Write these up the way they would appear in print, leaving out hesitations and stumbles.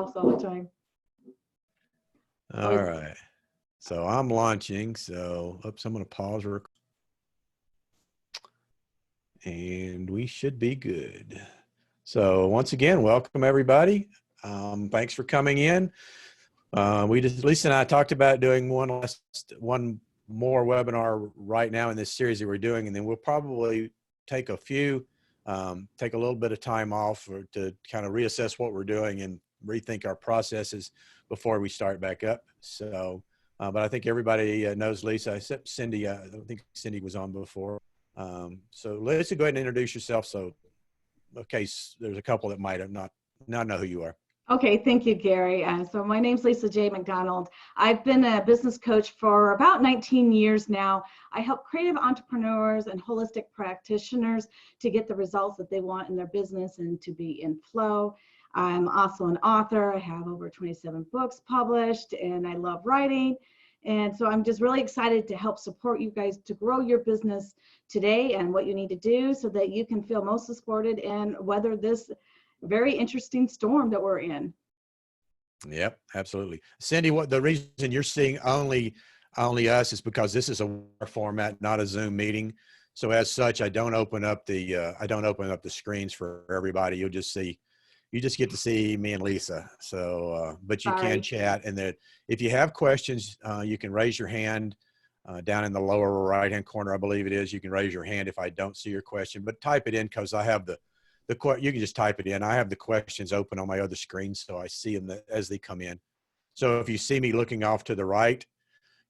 house all the time. All right. So I'm launching. So, oops, I'm going to pause and we should be good. So once again, welcome everybody. Thanks for coming in. Lisa and I talked about doing one more webinar right now in this series that we're doing, and then we'll probably take a little bit of time off to kind of reassess what we're doing and rethink our processes before we start back up. So, but I think everybody knows Lisa, except Cindy. I don't think Cindy was on before. So Lisa, go ahead and introduce yourself. So, in case there's a couple that might have not know who you are. Okay, thank you, Gary. So my name's Lisa J. McDonald. I've been a business coach for about 19 years now. I help creative entrepreneurs and holistic practitioners to get the results that they want in their business and to be in flow. I'm also an author. I have over 27 books published, and I love writing. And so I'm just really excited to help support you guys to grow your business today and what you need to do so that you can feel most supported and weather this very interesting storm that we're in. Yep, absolutely. Cindy, the reason you're seeing only us is because this is a format, not a Zoom meeting. So as such, I don't open up the screens for everybody. You just get to see me and Lisa. So, but you can chat, and that if you have questions, you can raise your hand down in the lower right-hand corner, I believe it is. You can raise your hand if I don't see your question, but type it in because I have you can just type it in. I have the questions open on my other screen, so I see them as they come in. So if you see me looking off to the right,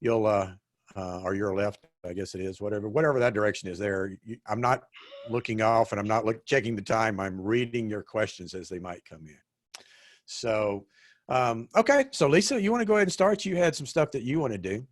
you'll, or your left, I guess it is, whatever that direction is there. I'm not looking off and I'm not checking the time. I'm reading your questions as they might come in. So, okay. So Lisa, you want to go ahead and start? You had some stuff that you want to do.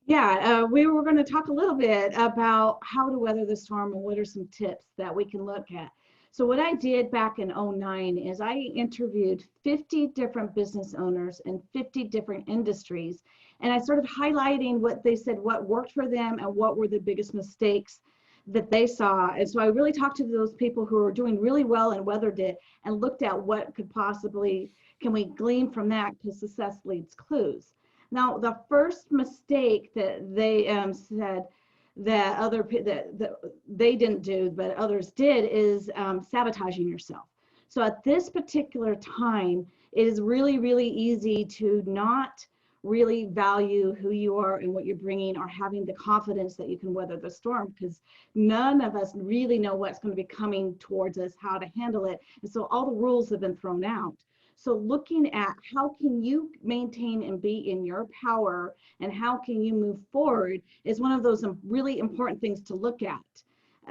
Yeah, we were going to talk a little bit about how to weather the storm and what are some tips that we can look at. So what I did back in 2009 is I interviewed 50 different business owners in 50 different industries. And I started highlighting what they said, what worked for them and what were the biggest mistakes that they saw. And so I really talked to those people who were doing really well and weathered it and looked at what can we glean from that, because success leads clues. Now, the first mistake that they said that they didn't do, but others did, is sabotaging yourself. So at this particular time, it is really, really easy to not really value who you are and what you're bringing, or having the confidence that you can weather the storm, because none of us really know what's going to be coming towards us, how to handle it. And so all the rules have been thrown out. So looking at how can you maintain and be in your power and how can you move forward is one of those really important things to look at.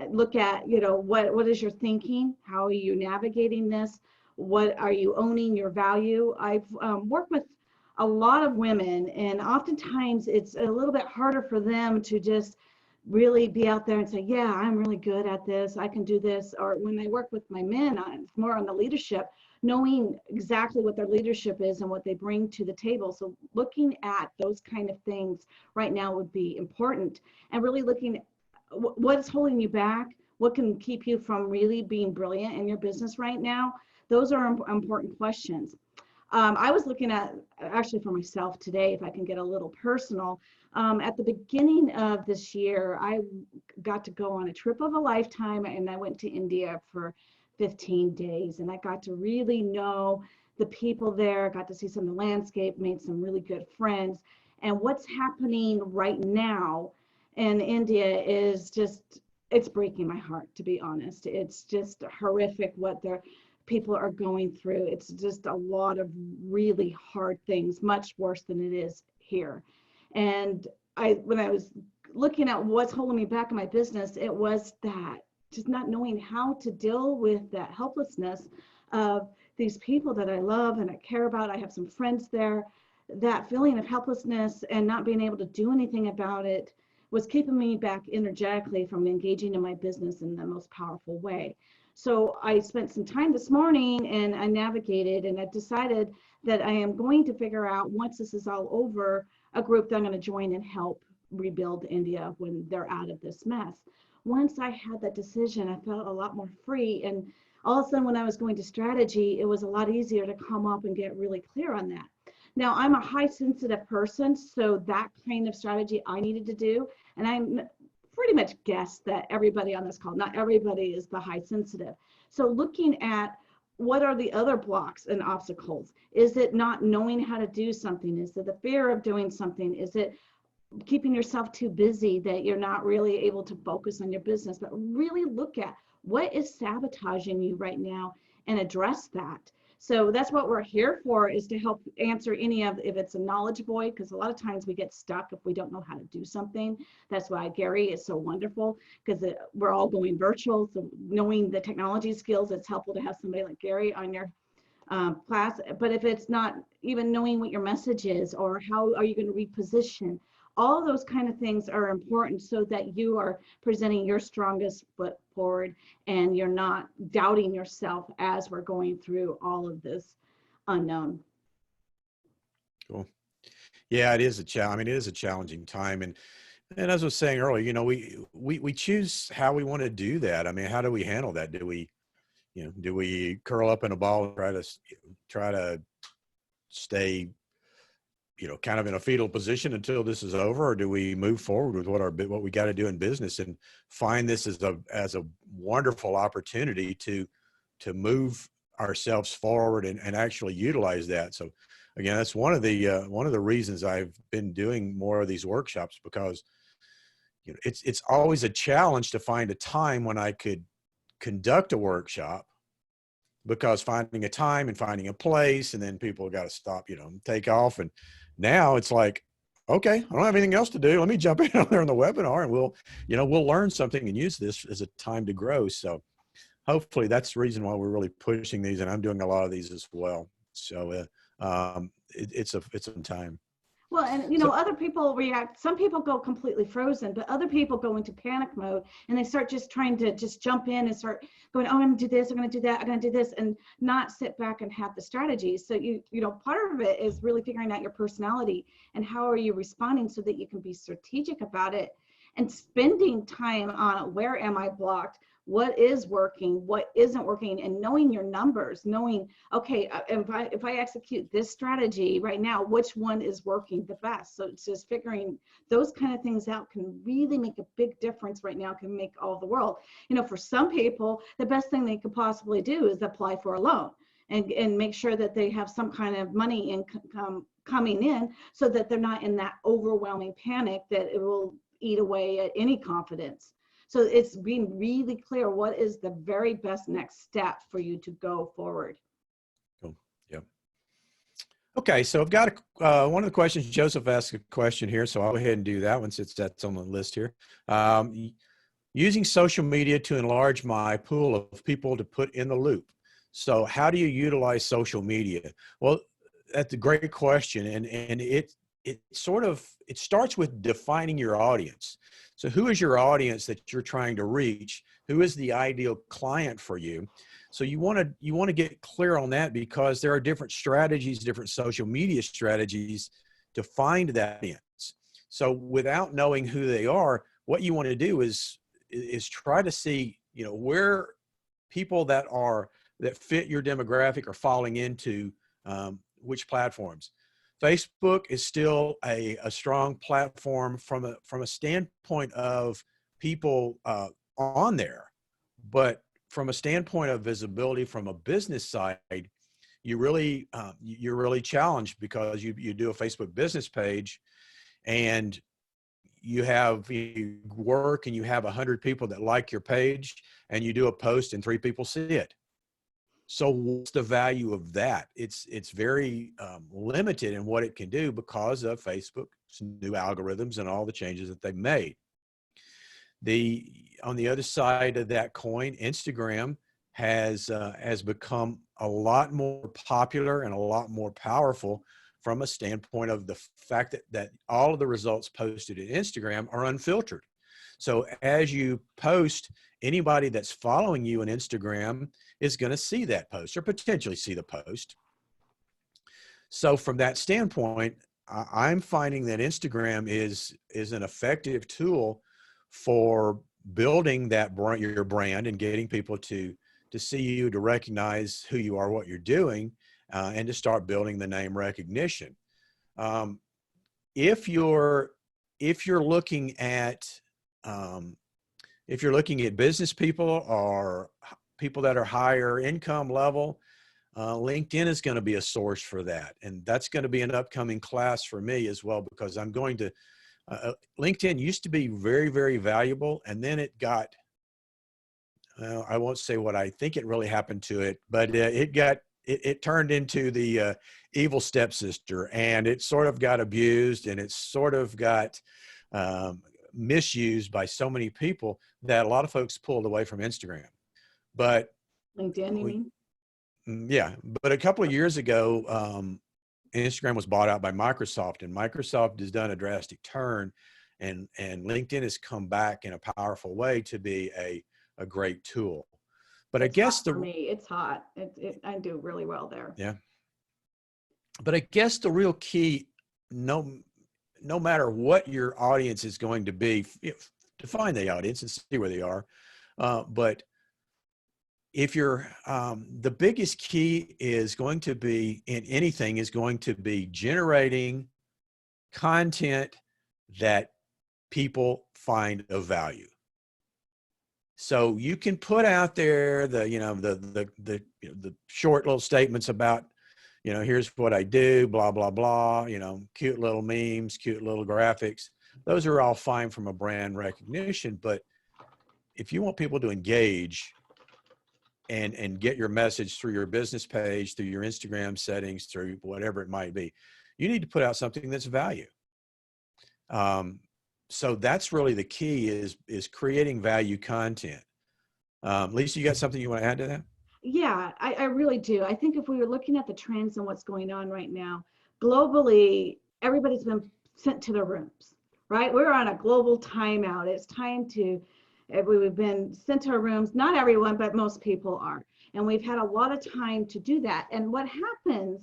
Look at, what is your thinking? How are you navigating this? What are you owning your value? I've worked with a lot of women, and oftentimes it's a little bit harder for them to just really be out there and say, yeah, I'm really good at this, I can do this. Or when I work with my men, it's more on the leadership, knowing exactly what their leadership is and what they bring to the table. So looking at those kind of things right now would be important, and really looking at what's holding you back, what can keep you from really being brilliant in your business right now. Those are important questions. I was looking at, actually for myself today, if I can get a little personal, at the beginning of this year, I got to go on a trip of a lifetime, and I went to India for 15 days, and I got to really know the people there, got to see some of the landscape, made some really good friends. And what's happening right now in India is just, it's breaking my heart, to be honest. It's just horrific what their people are going through. It's just a lot of really hard things, much worse than it is here. And when I was looking at what's holding me back in my business, it was that just not knowing how to deal with that helplessness of these people that I love and I care about. I have some friends there. That feeling of helplessness and not being able to do anything about it was keeping me back energetically from engaging in my business in the most powerful way. So I spent some time this morning and I navigated, and I decided that I am going to figure out, once this is all over, a group that I'm going to join and help rebuild India when they're out of this mess. Once I had that decision, I felt a lot more free, and All of a sudden, when I was going to strategy, it was a lot easier to come up and get really clear on that. Now, I'm a high sensitive person, so that kind of strategy I needed to do. And I'm pretty much guess that everybody on this call, not everybody is the high sensitive. So looking at what are the other blocks and obstacles? Is it not knowing how to do something? Is it the fear of doing something? Is it keeping yourself too busy that you're not really able to focus on your business? But really look at what is sabotaging you right now and address that. So that's what we're here for, is to help answer any of, if it's a knowledge void, because a lot of times we get stuck if we don't know how to do something. That's why Gary is so wonderful, because we're all going virtual. So knowing the technology skills, it's helpful to have somebody like Gary on your class. But if it's not even knowing what your message is, or how are you going to reposition, all those kind of things are important so that you are presenting your strongest foot forward and you're not doubting yourself as we're going through all of this unknown. Cool. Yeah, it is a challenge. I mean, it is a challenging time. And as I was saying earlier, you know, we choose how we want to do that. I mean, how do we handle that? Do we, you know, do we curl up in a ball and try to stay, you know, kind of in a fetal position until this is over, or do we move forward with what we got to do in business and find this as a wonderful opportunity to move ourselves forward and actually utilize that? So again, that's one of the reasons I've been doing more of these workshops, because you know it's always a challenge to find a time when I could conduct a workshop, because finding a time and finding a place, and then people got to stop, you know, take off. And now it's like, okay, I don't have anything else to do. Let me jump in on there in the webinar, and we'll learn something and use this as a time to grow. So hopefully that's the reason why we're really pushing these, and I'm doing a lot of these as well. So it's a time. Well, and So other people react. Some people go completely frozen, but other people go into panic mode and they start just trying to just jump in and start going, oh, I'm going to do this, I'm going to do that, I'm going to do this, and not sit back and have the strategy. So part of it is really figuring out your personality and how are you responding so that you can be strategic about it, and spending time on where am I blocked, what is working, what isn't working, and knowing your numbers, knowing, okay, if I execute this strategy right now, which one is working the best? So it's just figuring those kind of things out can really make a big difference right now, can make all the world. For some people, the best thing they could possibly do is apply for a loan and make sure that they have some kind of money income coming in, so that they're not in that overwhelming panic that it will eat away at any confidence. So it's being really clear what is the very best next step for you to go forward. cool. Yeah. Okay, so I've got one of the questions. Joseph asked a question here, so I'll go ahead and do that one since that's on the list here. Using social media to enlarge my pool of people to put in the loop. So how do you utilize social media? Well, that's a great question, and it starts with defining your audience. So who is your audience that you're trying to reach? Who is the ideal client for you? So you want to get clear on that, because there are different strategies, different social media strategies to find that audience. So without knowing who they are, what you want to do is try to see, where people that fit your demographic are falling into which platforms. Facebook is still a strong platform from a standpoint of people on there, but from a standpoint of visibility from a business side, you're really challenged, because you do a Facebook business page and you work and you have 100 people that like your page, and you do a post and 3 people see it. So what's the value of that? It's very limited in what it can do because of Facebook's new algorithms and all the changes that they've made. On the other side of that coin, Instagram has become a lot more popular and a lot more powerful from a standpoint of the fact that all of the results posted in Instagram are unfiltered. So as you post, anybody that's following you on Instagram is going to see that post or potentially see the post. So from that standpoint, I'm finding that Instagram is an effective tool for building your brand and getting people to to see you, to recognize who you are, what you're doing, and to start building the name recognition. Um, if you're looking at if you're looking at business people or people that are higher income level, LinkedIn is going to be a source for that. And that's going to be an upcoming class for me as well, because I'm going to, LinkedIn used to be very, very valuable. And then it got, I won't say what I think it really happened to it, but it turned into the evil stepsister, and it sort of got abused, and it sort of got misused by so many people that a lot of folks pulled away from Instagram. But LinkedIn, you mean? yeah, but a couple of years ago, Instagram was bought out by Microsoft, and Microsoft has done a drastic turn, and LinkedIn has come back in a powerful way to be a great tool. But I guess for me, it's hot. I do really well there. Yeah. But I guess the real key, no matter what your audience is going to be, define the audience and see where they are. But if you're, the biggest key is going to be in anything is going to be generating content that people find of value. So you can put out there the short little statements about, here's what I do, blah, blah, blah, cute little memes, cute little graphics. Those are all fine from a brand recognition. But if you want people to engage and get your message through your business page, through your Instagram settings, through whatever it might be, you need to put out something that's value. So that's really the key is creating value content. Lisa, you got something you want to add to that? Yeah, I really do. I think if we were looking at the trends and what's going on right now, globally, everybody's been sent to their rooms, right? We're on a global timeout. It's time to, we've been sent to our rooms. Not everyone, but most people are. And we've had a lot of time to do that. And what happens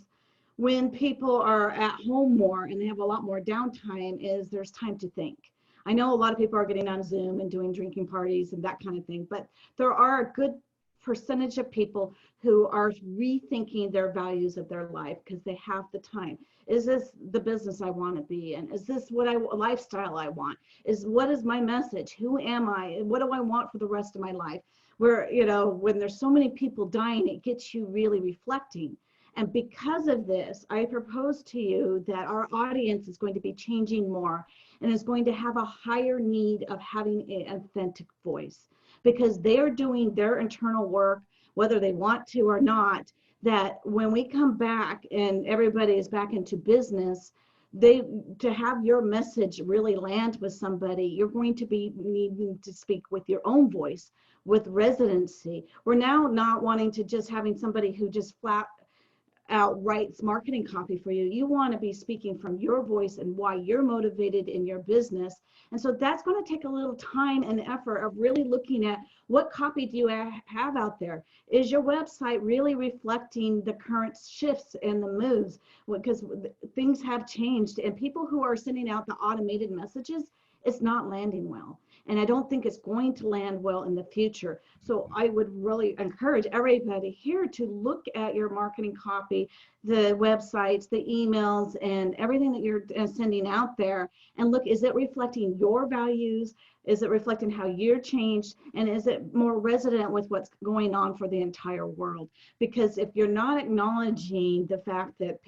when people are at home more and they have a lot more downtime is there's time to think. I know a lot of people are getting on Zoom and doing drinking parties and that kind of thing, but there are a good percentage of people who are rethinking their values of their life because they have the time. Is this the business I want to be in? Is this lifestyle I want? What is my message? Who am I? What do I want for the rest of my life? Where, when there's so many people dying, it gets you really reflecting. And because of this, I propose to you that our audience is going to be changing more and is going to have a higher need of having an authentic voice, because they are doing their internal work, whether they want to or not, that when we come back and everybody is back into business, to have your message really land with somebody, you're going to be needing to speak with your own voice, with residency. We're now not wanting to just having somebody who just flat out writes marketing copy for you. You want to be speaking from your voice and why you're motivated in your business. And so that's going to take a little time and effort of really looking at what copy do you have out there? Is your website really reflecting the current shifts and the moves? Because things have changed, and people who are sending out the automated messages, it's not landing well. And I don't think it's going to land well in the future. So I would really encourage everybody here to look at your marketing copy, the websites, the emails, and everything that you're sending out there, and look, is it reflecting your values? Is it reflecting how you're changed? And is it more resonant with what's going on for the entire world? Because if you're not acknowledging the fact that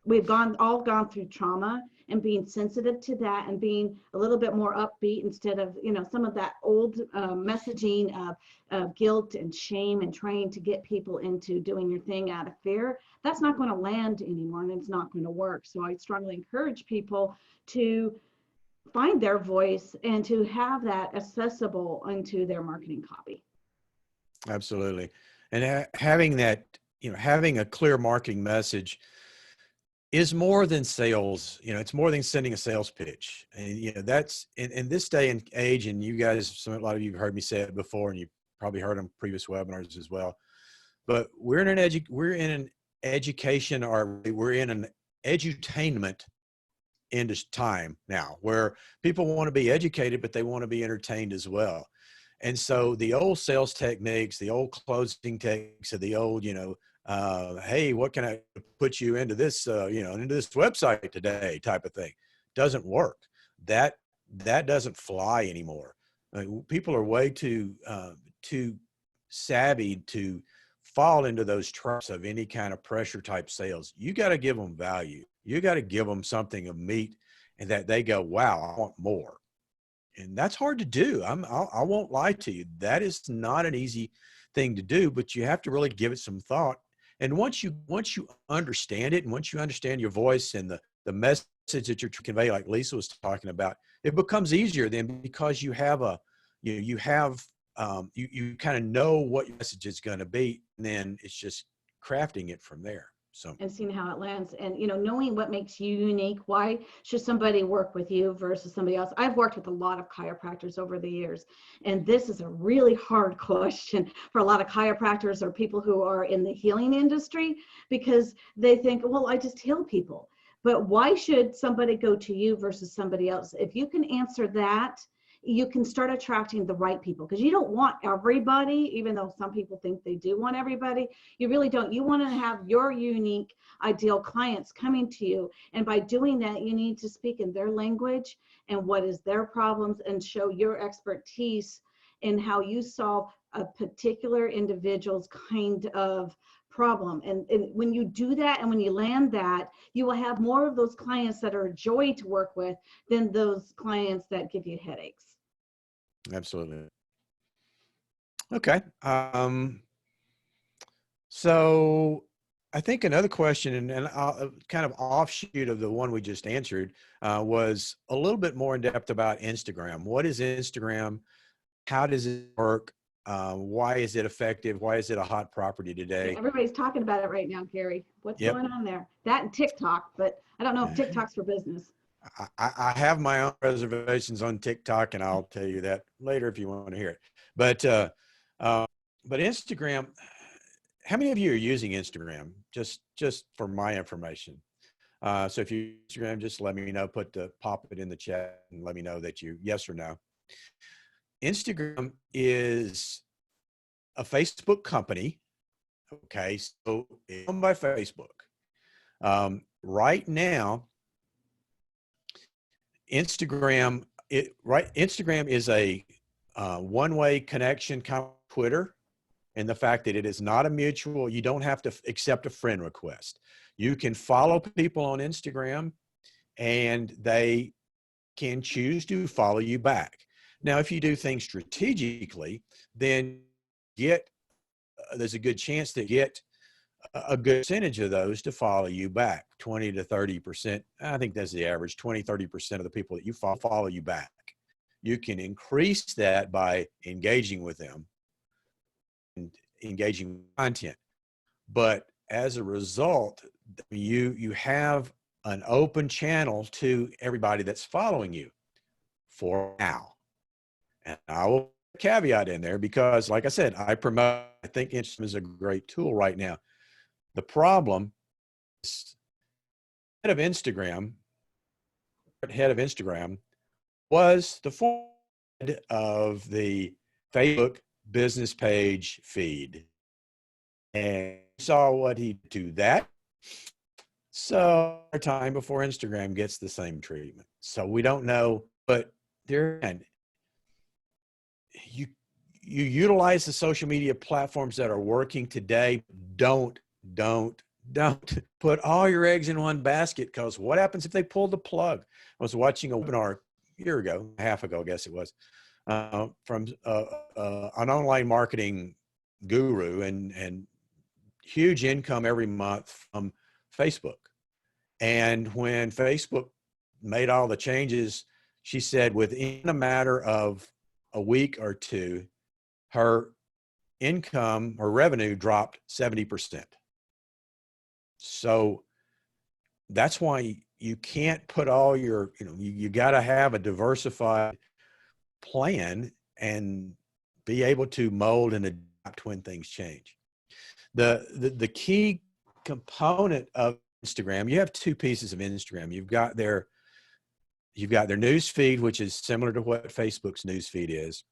we've all gone through trauma, and being sensitive to that and being a little bit more upbeat instead of, some of that old messaging of guilt and shame and trying to get people into doing your thing out of fear, that's not going to land anymore, and it's not going to work. So I strongly encourage people to find their voice and to have that accessible into their marketing copy. Absolutely. And having that, having a clear marketing message is more than sales. It's more than sending a sales pitch. And, that's in this day and age, and you guys, a lot of you have heard me say it before, and you probably heard on previous webinars as well, but we're in an education, or we're in an edutainment time now, where people want to be educated, but they want to be entertained as well. And so the old sales techniques, the old closing techniques, of the old, hey, what can I put you into this, into this website today type of thing, doesn't work. That doesn't fly anymore. People are way too savvy to fall into those traps of any kind of pressure type sales. You got to give them value. You got to give them something of meat, and that they go, wow, I want more. And that's hard to do. I won't lie to you. That is not an easy thing to do, but you have to really give it some thought. And once you understand it, and once you understand your voice and the message that you're conveying, like Lisa was talking about, it becomes easier then, because you have you kind of know what your message is going to be, and then it's just crafting it from there. So, and seeing how it lands, and knowing what makes you unique. Why should somebody work with you versus somebody else? I've worked with a lot of chiropractors over the years, and this is a really hard question for a lot of chiropractors or people who are in the healing industry, because they think, well, I just heal people. But why should somebody go to you versus somebody else? If you can answer that, you can start attracting the right people, because you don't want everybody, even though some people think they do want everybody. You really don't. You want to have your unique ideal clients coming to you, and by doing that, you need to speak in their language and what is their problems, and show your expertise in how you solve a particular individual's kind of problem. And when you do that, and when you land that, you will have more of those clients that are a joy to work with than those clients that give you headaches. absolutely. Okay. So I think another question, and kind of offshoot of the one we just answered, was a little bit more in depth about Instagram. What is Instagram? How does it work? Why is it effective? Why is it a hot property today? Everybody's talking about it right now, Gary. What's Yep. going on there? That and TikTok, but I don't know if TikTok's for business. I have my own reservations on TikTok, and I'll tell you that later if you want to hear it. But Instagram, how many of you are using Instagram? Just for my information. So if you Instagram, just let me know. Pop it in the chat and let me know that you yes or no. Instagram is a Facebook company. Okay, so it's owned by Facebook. Right now, Instagram is a one-way connection, kind of Twitter, and the fact that it is not a mutual. You don't have to accept a friend request. You can follow people on Instagram, and they can choose to follow you back. Now, if you do things strategically, then there's a good chance to get a good percentage of those to follow you back, 20 to 30%. I think that's the average, 20, 30% of the people that you follow you back. You can increase that by engaging with them and engaging with content. But as a result, you have an open channel to everybody that's following you for now. And I will caveat in there because, like I said, I think Instagram is a great tool right now. The problem is head of Instagram was the former head of the Facebook business page feed. And saw what he did to that. So time before Instagram gets the same treatment. So we don't know, but there and you utilize the social media platforms that are working today. Don't put all your eggs in one basket, because what happens if they pull the plug? I was watching a webinar a half ago, I guess it was, from an online marketing guru and huge income every month from Facebook. And when Facebook made all the changes, she said within a matter of a week or two, her revenue dropped 70%. So that's why you can't put all your, you got to have a diversified plan and be able to mold and adapt when things change. The key component of Instagram, you have two pieces of Instagram. You've got their news feed, which is similar to what Facebook's news feed is.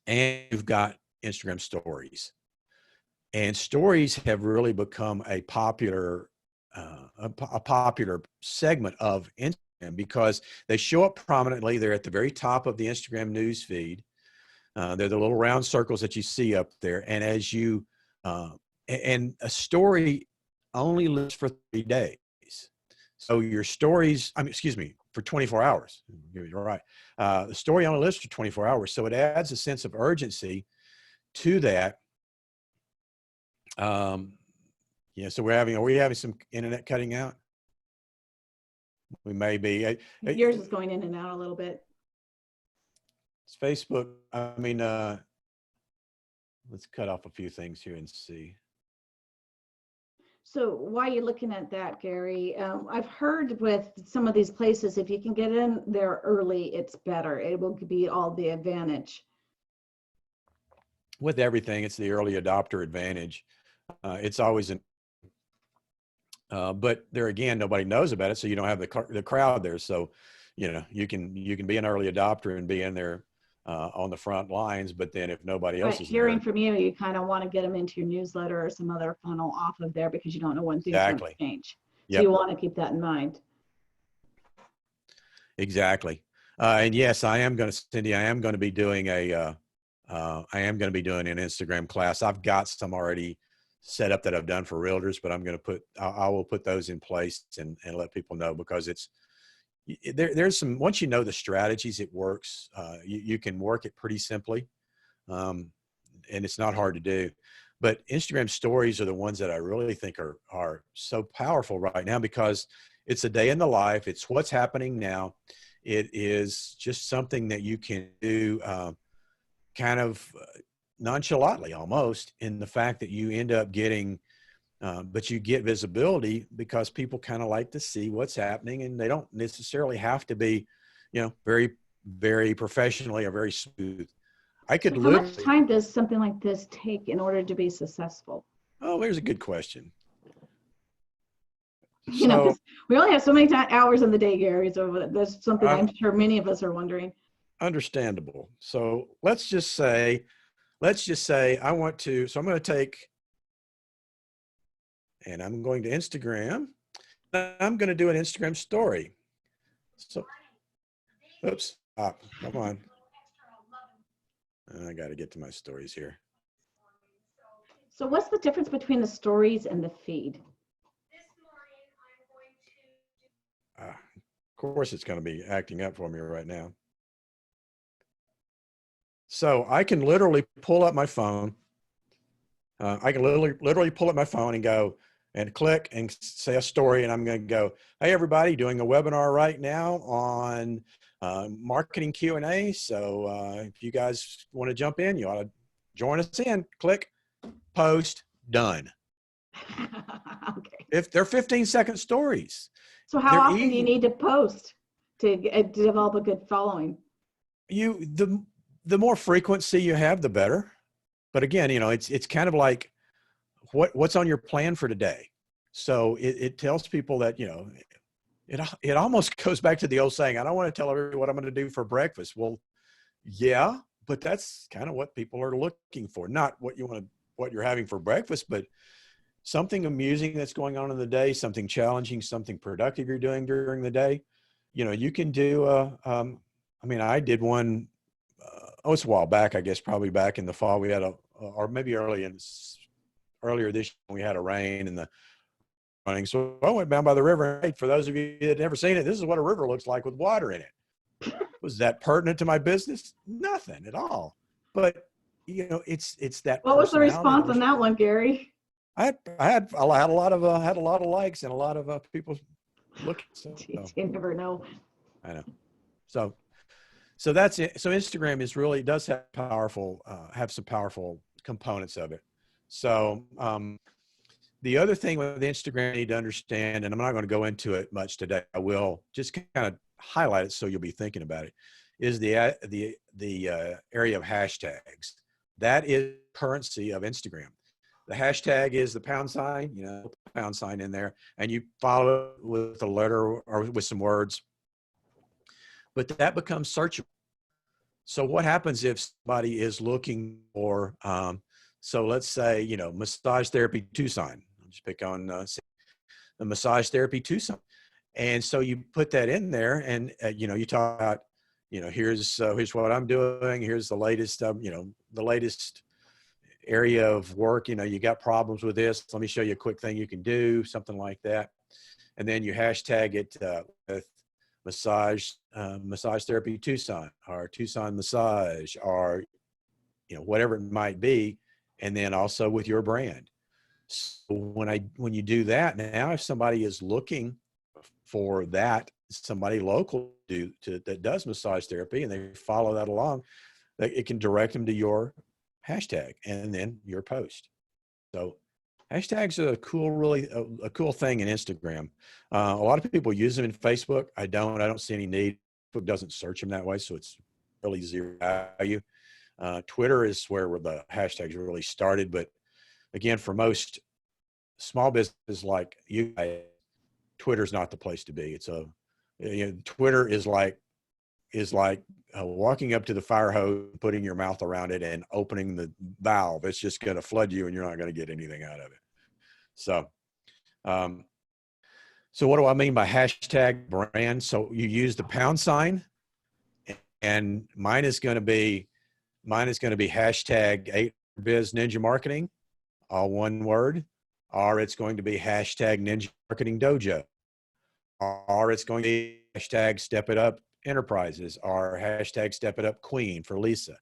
and you've got Instagram stories. And stories have really become a popular a popular segment of Instagram because they show up prominently. They're at the very top of the Instagram news feed. They're the little round circles that you see up there. And as you uh, and a story only lives for 3 days. So your stories, I mean, excuse me, for 24 hours. You're right. The story only lives for 24 hours. So it adds a sense of urgency to that. Yeah, so are we having some internet cutting out? We may be. Yours is going in and out a little bit. It's Facebook. I mean, let's cut off a few things here and see. So while you're looking at that, Gary, I've heard with some of these places, if you can get in there early, it's better. It will be all the advantage. With everything, it's the early adopter advantage. It's always an, but there again, nobody knows about it, so you don't have the crowd there. So, you know, you can be an early adopter and be in there on the front lines, but then if nobody else is hearing there, from you, you kind of want to get them into your newsletter or some other funnel off of there because you don't know when things are going to change. So you want to keep that in mind. Exactly. And yes, I am going to, Cindy, I am going to be doing an Instagram class. I've got some already set up that I've done for realtors, but I will put those in place and let people know, because there's some, once you know the strategies, it works. You can work it pretty simply. And it's not hard to do, but Instagram stories are the ones that I really think are so powerful right now, because it's a day in the life. It's what's happening now. It is just something that you can do kind of nonchalantly almost, in the fact that you end up getting, but you get visibility because people kind of like to see what's happening, and they don't necessarily have to be, you know, very, very professionally or very smooth. I could How much time does something like this take in order to be successful? Oh, there's a good question. You know, we only have so many hours in the day, Gary. So that's something I'm sure many of us are wondering. Understandable. So let's just say I want to, so I'm going to take, and I'm going to Instagram. I'm going to do an Instagram story. So, oops, come on. I got to get to my stories here. So what's the difference between the stories and the feed? Of course, it's going to be acting up for me right now. So I can literally pull up my phone. I can literally pull up my phone and go and click and say a story. And I'm going to go, hey, everybody, doing a webinar right now on marketing Q&A. So if you guys want to jump in, you ought to join us in. Click, post, done. Okay. If they're 15-second stories. So how often do you need to post to develop a good following? The more frequency you have, the better. But again, you know, it's kind of like what's on your plan for today. So it tells people that, you know, it almost goes back to the old saying, I don't want to tell everybody what I'm going to do for breakfast. Well, yeah, but that's kind of what people are looking for. Not what you're having for breakfast, but something amusing that's going on in the day, something challenging, something productive you're doing during the day. You know, you can do, I mean, I did one, it's a while back, I guess, probably back in the fall. We had or maybe earlier this year, we had a rain and the running. So I went down by the river. Hey, for those of you that have never seen it, this is what a river looks like with water in it. Was that pertinent to my business? Nothing at all. But you know, it's that. What was the response on that one, Gary? I had a lot of likes and a lot of people looking. So, you never know. I know. So that's it. So Instagram does have some powerful components of it. So the other thing with Instagram you need to understand, and I'm not going to go into it much today, I will just kind of highlight it so you'll be thinking about it, is the area of hashtags. That is currency of Instagram. The hashtag is the #, you know, # in there, and you follow it with a letter or with some words. But that becomes searchable. So what happens if somebody is looking for, so let's say, massage therapy Tucson. I'll just pick on the massage therapy Tucson. And so you put that in there and, you talk about, here's what I'm doing. Here's the latest, the latest area of work. You got problems with this. Let me show you a quick thing you can do, something like that. And then you hashtag it with massage therapy Tucson, or Tucson massage, or whatever it might be, and then also with your brand. So when you do that, now if somebody is looking for that, somebody local that does massage therapy, and they follow that along, it can direct them to your hashtag and then your post. So hashtags are a cool thing in Instagram. A lot of people use them in Facebook. I don't see any need. Facebook doesn't search them that way, so it's really zero value. Twitter is where the hashtags really started, but again, for most small businesses like you guys, Twitter's not the place to be. Twitter is like walking up to the fire hose, putting your mouth around it, and opening the valve. It's just going to flood you, and you're not going to get anything out of it. So, so what do I mean by hashtag brand? So you use the £, and mine is going to be hashtag 8biz Ninja Marketing, all one word, or it's going to be hashtag Ninja Marketing Dojo, or it's going to be hashtag Step It Up Enterprises, or hashtag Step It Up Queen for Lisa.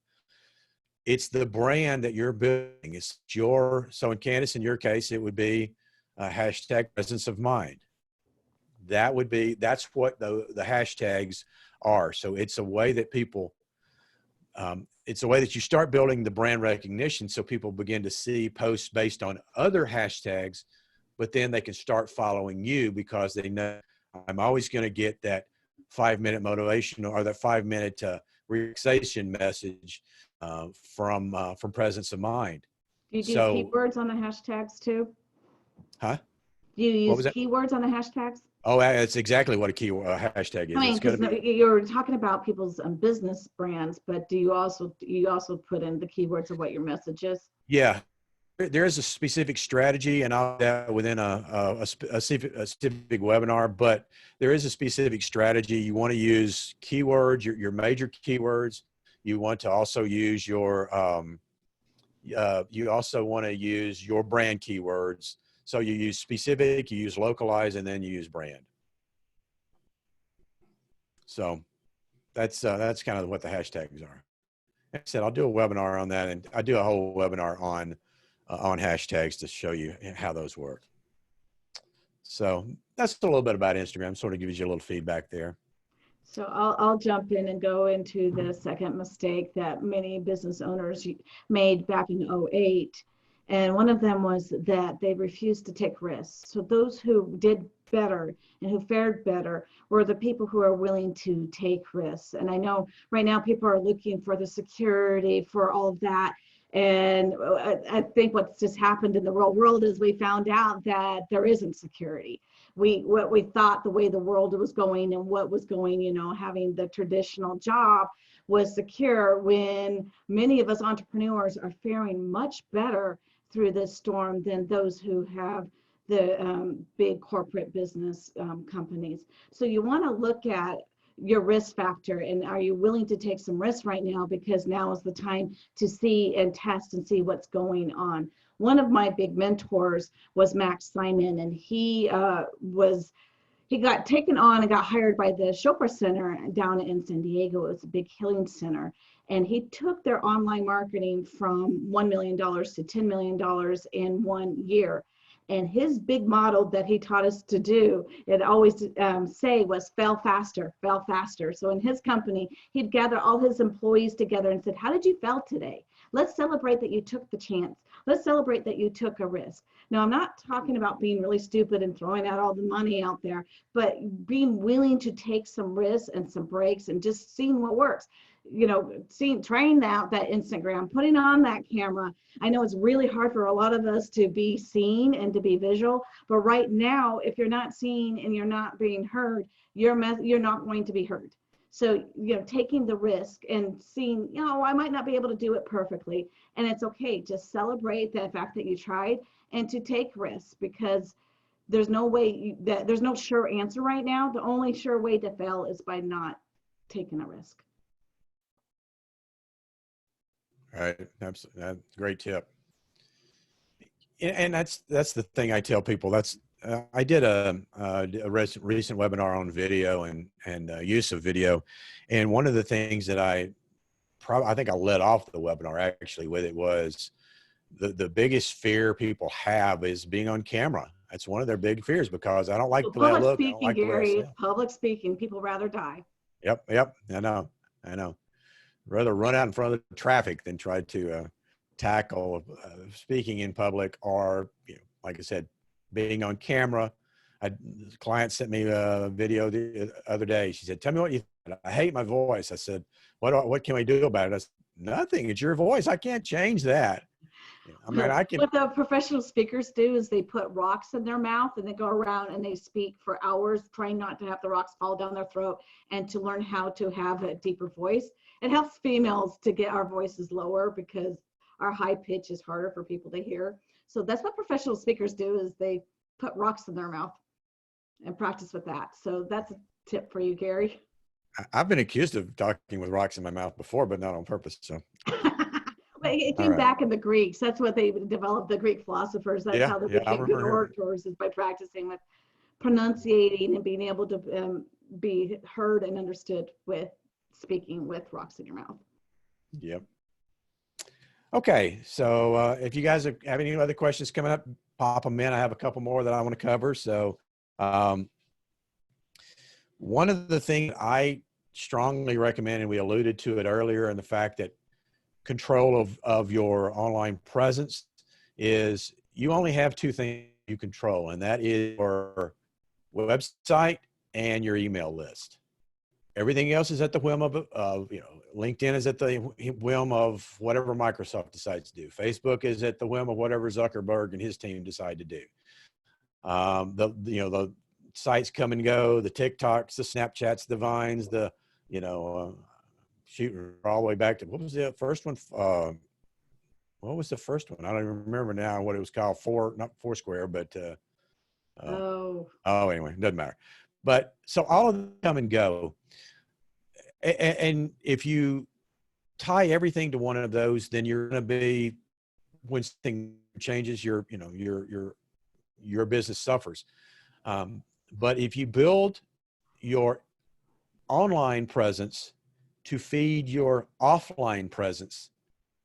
It's the brand that you're building. So in Candace, in your case, it would be hashtag presence of mind. That's what the hashtags are. So it's a way that it's a way that you start building the brand recognition, so people begin to see posts based on other hashtags, but then they can start following you because they know I'm always going to get that 5-minute motivation or that 5-minute relaxation message from presence of mind. Do you do keywords on the hashtags too? Huh? Do you use keywords on the hashtags? Oh, that's exactly what a hashtag is. I mean, because you're talking about people's business brands, but do you also put in the keywords of what your message is? Yeah, there is a specific strategy, and I'll do that within a specific webinar. But there is a specific strategy. You want to use keywords, your major keywords. You want to also use your brand keywords. So you use specific, you use localized, and then you use brand. So that's kind of what the hashtags are. Like I said, I'll do a webinar on that, and I do a whole webinar on hashtags to show you how those work. So that's a little bit about Instagram. Sort of gives you a little feedback there. So I'll jump in and go into the second mistake that many business owners made back in 2008. And one of them was that they refused to take risks. So those who did better and who fared better were the people who are willing to take risks. And I know right now people are looking for the security for all of that. And I think what's just happened in the real world is we found out that there isn't security. What we thought the way the world was going and what was going, having the traditional job was secure, when many of us entrepreneurs are faring much better through this storm than those who have the big corporate business companies. So you want to look at your risk factor, and are you willing to take some risks right now, because now is the time to see and test and see what's going on. One of my big mentors was Max Simon, and he got taken on and got hired by the Chopra Center down in San Diego. It was a big healing center. And he took their online marketing from $1 million to $10 million in 1 year. And his big model that he taught us to do, it always say was fail faster, fail faster. So in his company, he'd gather all his employees together and said, how did you fail today? Let's celebrate that you took the chance. Let's celebrate that you took a risk. Now, I'm not talking about being really stupid and throwing out all the money out there, but being willing to take some risks and some breaks and just seeing what works. Trying out that Instagram, putting on that camera. I know it's really hard for a lot of us to be seen and to be visual, but right now, if you're not seen and you're not being heard, you're not going to be heard. So, taking the risk and seeing, I might not be able to do it perfectly. And it's okay. Just celebrate the fact that you tried and to take risks, because there's no way that there's no sure answer right now. The only sure way to fail is by not taking a risk. Right. Absolutely. Great tip. And that's the thing I tell people. I did a recent webinar on video and use of video, and one of the things that I think I led off the webinar actually with it was the biggest fear people have is being on camera. That's one of their big fears, because I don't like the way I Public look. I don't speaking, like the way I Gary, sound. public speaking, people rather die. Yep. I know. Rather run out in front of the traffic than try to tackle speaking in public, or like I said, being on camera. The client sent me a video the other day. She said, "Tell me what you think. I hate my voice." I said, "What can we do about it?" I said, "Nothing. It's your voice. I can't change that." I mean, I can. What the professional speakers do is they put rocks in their mouth and they go around and they speak for hours, trying not to have the rocks fall down their throat and to learn how to have a deeper voice. It helps females to get our voices lower because our high pitch is harder for people to hear. So that's what professional speakers do, is they put rocks in their mouth and practice with that. So that's a tip for you, Gary. I've been accused of talking with rocks in my mouth before, but not on purpose. So, It all came right. back in the Greeks. That's what they developed, the Greek philosophers. That's how they Yeah. I became good remember hearing. orators, is by practicing with pronunciating and being able to be heard and understood with speaking with rocks in your mouth. Yep. Okay. So if you guys have any other questions coming up, pop them in. I have a couple more that I want to cover. So one of the things I strongly recommend, and we alluded to it earlier, and the fact that control of your online presence is you only have two things you control, and that is your website and your email list. Everything else is at the whim of LinkedIn is at the whim of whatever Microsoft decides to do. Facebook is at the whim of whatever Zuckerberg and his team decide to do. The sites come and go, the TikToks, the Snapchats, the Vines, shoot all the way back to, what was the first one? What was the first one? I don't even remember now what it was called. Not Foursquare, but anyway, doesn't matter. But so all of them come and go. And if you tie everything to one of those, then you're going to be, when something changes, your business suffers. But if you build your online presence to feed your offline presence,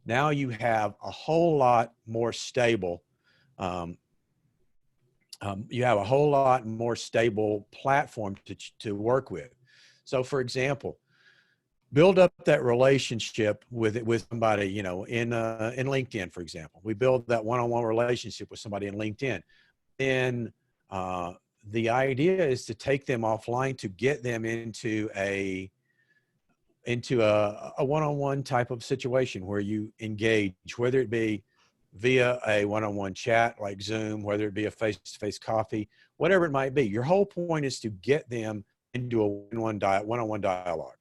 now you have a whole lot more stable. You have a whole lot more stable platform to work with. So, for example, build up that relationship with somebody, in LinkedIn, for example. We build that one-on-one relationship with somebody in LinkedIn. Then the idea is to take them offline, to get them into a one-on-one type of situation where you engage, whether it be via a one-on-one chat like Zoom, whether it be a face-to-face coffee, whatever it might be. Your whole point is to get them into a one-on-one dialogue.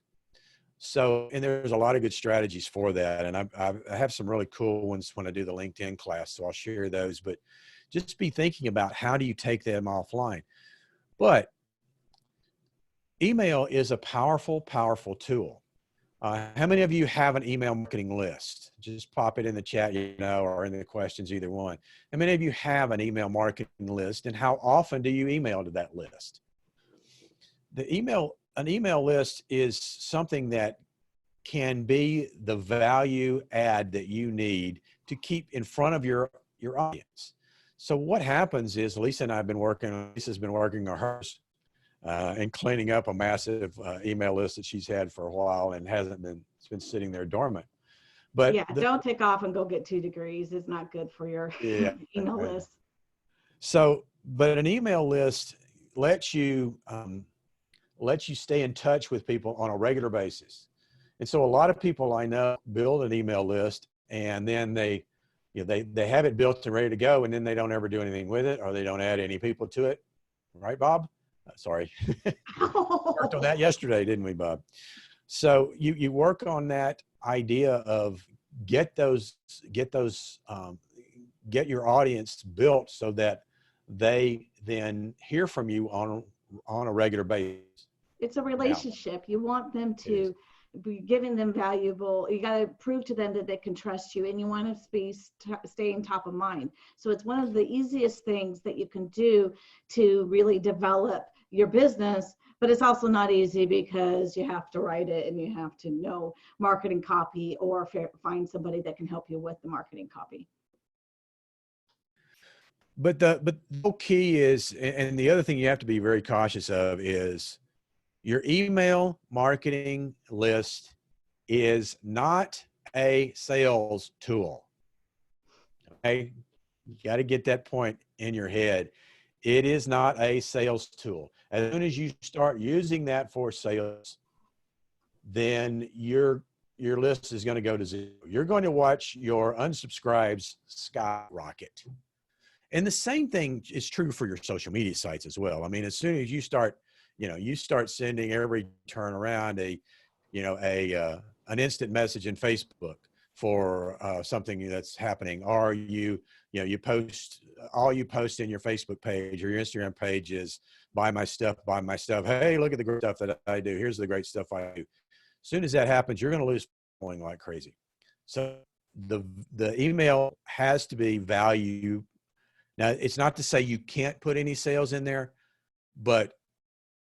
So, and there's a lot of good strategies for that. And I have some really cool ones when I do the LinkedIn class, so I'll share those. But just be thinking about, how do you take them offline? But email is a powerful, powerful tool. How many of you have an email marketing list? Just pop it in the chat, or in the questions, either one. How many of you have an email marketing list, and how often do you email to that list? An email list is something that can be the value add that you need to keep in front of your audience. So what happens is, Lisa's been working on hers and cleaning up a massive email list that she's had for a while and it's been sitting there dormant. But yeah, don't take off and go get 2 degrees. It's not good for your email list. So, but an email list lets you stay in touch with people on a regular basis. And so a lot of people I know build an email list, and then they have it built and ready to go, and then they don't ever do anything with it, or they don't add any people to it. Right, Bob? Sorry. Worked on that yesterday, didn't we, Bob? So you work on that idea of get those get those get your audience built so that they then hear from you on a regular basis. It's a Now relationship. You want them it is. to be giving them valuable. You got to prove to them that they can trust you, and you want to be staying top of mind. So it's one of the easiest things that you can do to really develop your business. But it's also not easy because you have to write it and you have to know marketing copy or find somebody that can help you with the marketing copy. But the whole key is, and the other thing you have to be very cautious of is your email marketing list is not a sales tool. Okay. You got to get that point in your head. It is not a sales tool. As soon as you start using that for sales, then your list is going to go to zero. You're going to watch your unsubscribes skyrocket. And the same thing is true for your social media sites as well. I mean, as soon as you start, you start sending every turn around an instant message in Facebook for something that's happening, or you post, all you post in your Facebook page or your Instagram page is buy my stuff. Hey, look at the great stuff that I do. Here's the great stuff I do. As soon as that happens, you're going to lose following like crazy. So the email has to be value. Now, it's not to say you can't put any sales in there, but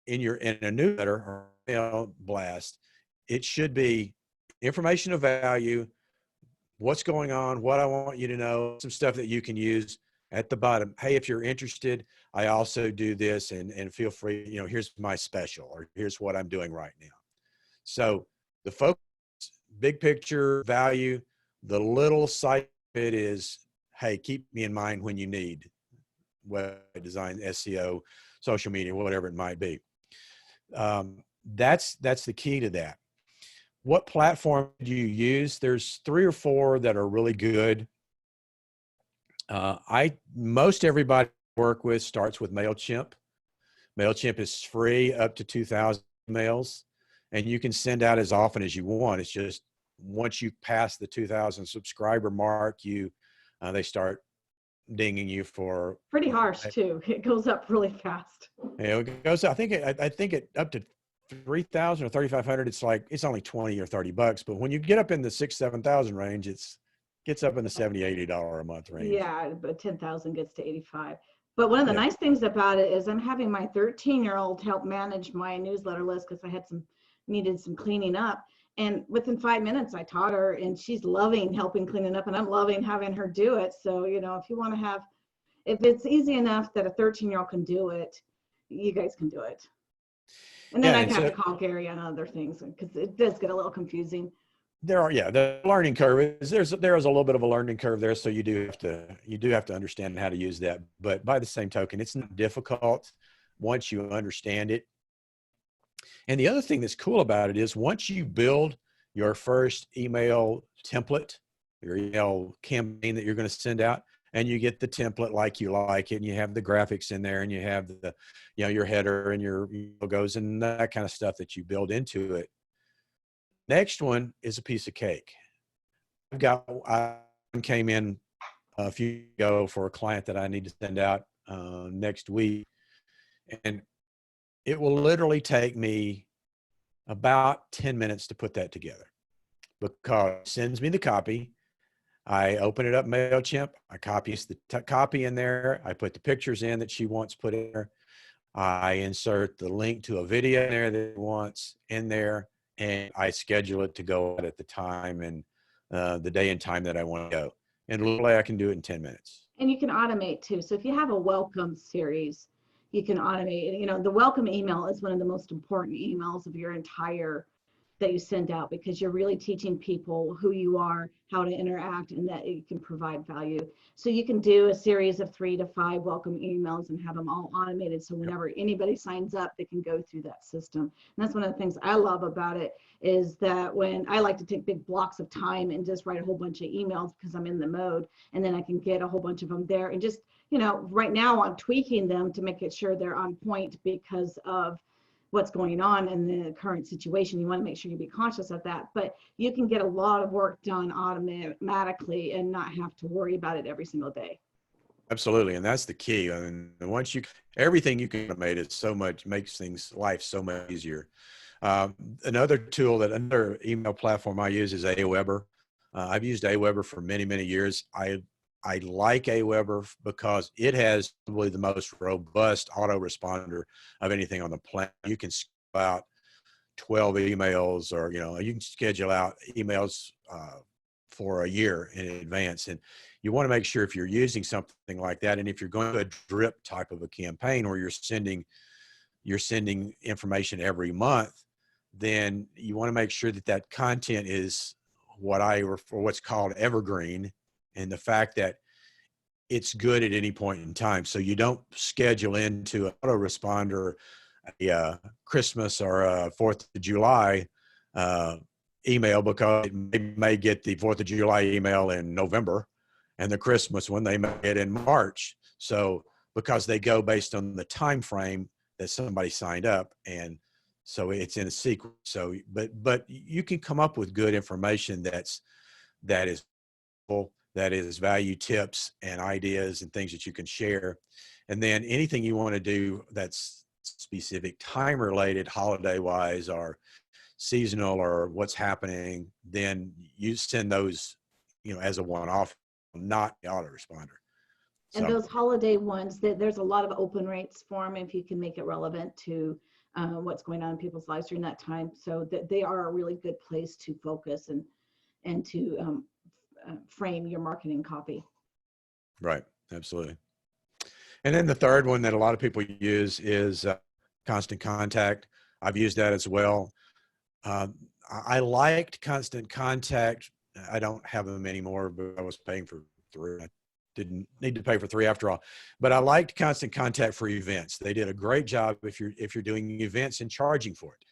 in a newsletter or email blast, it should be information of value, what's going on, what I want you to know, some stuff that you can use at the bottom. Hey, if you're interested, I also do this, and feel free, here's my special, or here's what I'm doing right now. So the focus, big picture value, the little side of it is, hey, keep me in mind when you need web design, SEO, social media, whatever it might be. That's the key to that. What platform do you use? There's 3 or 4 that are really good. Most everybody I work with starts with MailChimp. MailChimp is free up to 2,000 emails, and you can send out as often as you want. It's just once you pass the 2,000 subscriber mark, they start dinging you for pretty harsh too. It goes up really fast. It goes. I think it up to 3,000 or 3,500. It's only 20 or 30 bucks. But when you get up in the 6,000-7,000 range, gets up in the $70-$80 a month range. Yeah, but 10,000 gets to 85. But one of the nice things about it is I'm having my 13-year-old help manage my newsletter list because I needed some cleaning up. And within 5 minutes, I taught her, and she's loving helping clean it up, and I'm loving having her do it. So, if it's easy enough that a 13-year-old can do it, you guys can do it. And then I'd have to call Gary on other things because it does get a little confusing. The learning curve is there is a little bit of a learning curve there. So you do have to understand how to use that. But by the same token, it's not difficult once you understand it. And the other thing that's cool about it is once you build your first email template, your email campaign that you're going to send out, and you get the template like you like it, and you have the graphics in there, and you have your header and your logos and that kind of stuff that you build into it. Next one is a piece of cake. I came in a few years ago for a client that I need to send out next week, and it will literally take me about 10 minutes to put that together, because it sends me the copy. I open it up, MailChimp. I copy the copy in there. I put the pictures in that she wants put in there. I insert the link to a video in there that she wants in there, and I schedule it to go out at the time and the day and time that I want to go. And literally, I can do it in 10 minutes. And you can automate too. So if you have a welcome series, you can automate it. The welcome email is one of the most important emails of your entire that you send out, because you're really teaching people who you are, how to interact, and that you can provide value. So you can do a series of 3 to 5 welcome emails and have them all automated. So whenever anybody signs up, they can go through that system. And that's one of the things I love about it, is that when I like to take big blocks of time and just write a whole bunch of emails because I'm in the mode, and then I can get a whole bunch of them there, and just, right now I'm tweaking them to make it sure they're on point because of what's going on in the current situation. You want to make sure you be conscious of that, but you can get a lot of work done automatically and not have to worry about it every single day. Absolutely. And that's the key. And once everything you can automate it so much makes life so much easier. Another email platform I use is Aweber. I've used Aweber for many, many years. I like Aweber because it has probably the most robust autoresponder of anything on the planet. You can schedule out 12 emails, or, you can schedule out emails for a year in advance. And you want to make sure, if you're using something like that, and if you're going to a drip type of a campaign where you're sending information every month, then you want to make sure that that content is what's called evergreen, and the fact that it's good at any point in time. So you don't schedule into an autoresponder a Christmas or a 4th of July email, because it may get the 4th of July email in November, and the Christmas one they may get in March. So because they go based on the time frame that somebody signed up, and so it's in a sequence. So, but you can come up with good information that is value tips and ideas and things that you can share. And then anything you want to do that's specific time related, holiday wise or seasonal, or what's happening, then you send those, as a one-off, not the autoresponder. And those holiday ones, there's a lot of open rates for them if you can make it relevant to what's going on in people's lives during that time. So that they are a really good place to focus and to frame your marketing copy. Right. Absolutely. And then the third one that a lot of people use is Constant Contact. I've used that as well. I liked Constant Contact. I don't have them anymore, but I was paying for 3. I didn't need to pay for 3 after all. But I liked Constant Contact for events. They did a great job if you're doing events and charging for it,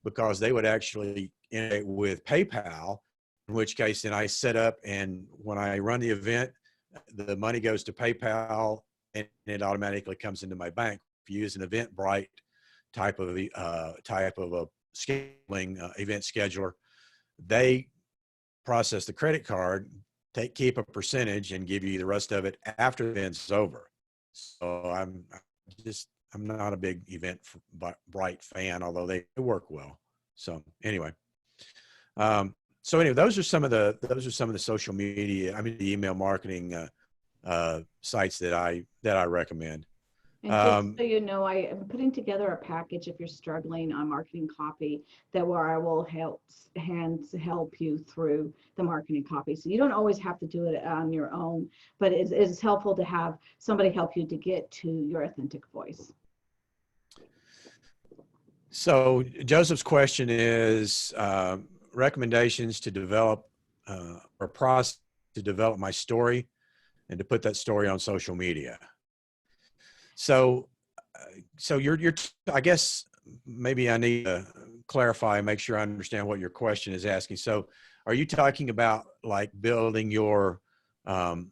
because they would actually integrate with PayPal, in which case then I set up, and when I run the event, the money goes to PayPal and it automatically comes into my bank. If you use an Eventbrite type of a scheduling event scheduler, they process the credit card, keep a percentage, and give you the rest of it after the event's over. So I'm not a big Eventbrite fan, although they work well. So anyway, those are some of the social media, the email marketing sites that I recommend. And just so you know, I am putting together a package if you're struggling on marketing copy, where I will help you through the marketing copy. So you don't always have to do it on your own, but it is helpful to have somebody help you to get to your authentic voice. So Joseph's question is recommendations to develop or process to develop my story and to put that story on social media. So I guess maybe I need to clarify and make sure I understand what your question is asking. So are you talking about like building more of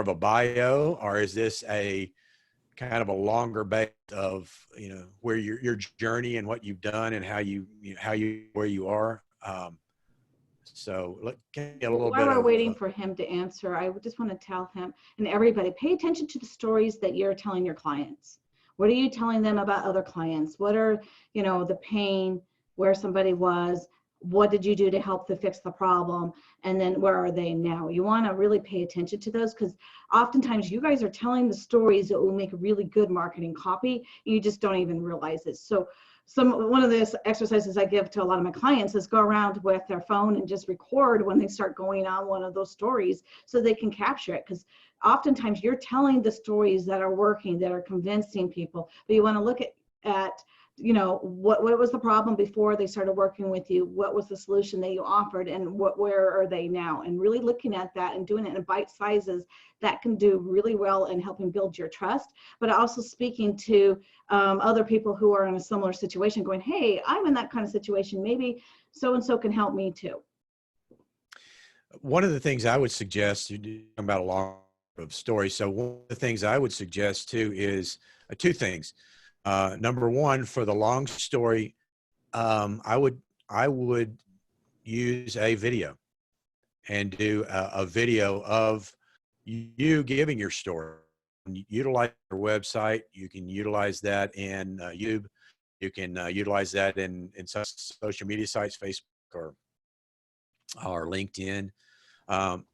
a bio, or is this a kind of a longer base of, where your journey and what you've done and where you are? So can you a little While bit we're of waiting for him to answer, I just want to tell him and everybody, pay attention to the stories that you're telling your clients. What are you telling them about other clients? What are, the pain, where somebody was, what did you do to help to fix the problem? And then where are they now? You want to really pay attention to those, because oftentimes you guys are telling the stories that will make a really good marketing copy. You just don't even realize it. So one of the exercises I give to a lot of my clients is go around with their phone and just record when they start going on one of those stories so they can capture it. Because oftentimes you're telling the stories that are working, that are convincing people, but you want to look at what was the problem before they started working with you? What was the solution that you offered, and where are they now? And really looking at that and doing it in bite sizes, that can do really well in helping build your trust, but also speaking to other people who are in a similar situation, going, hey, I'm in that kind of situation. Maybe so-and-so can help me too. One of the things I would suggest, you're talking about a lot of stories. So one of the things I would suggest too is 2 things. Number one, for the long story, I would use a video and do a video of you giving your story. Utilize your website. You can utilize that in YouTube. You can utilize that in social media sites, Facebook or LinkedIn. Um,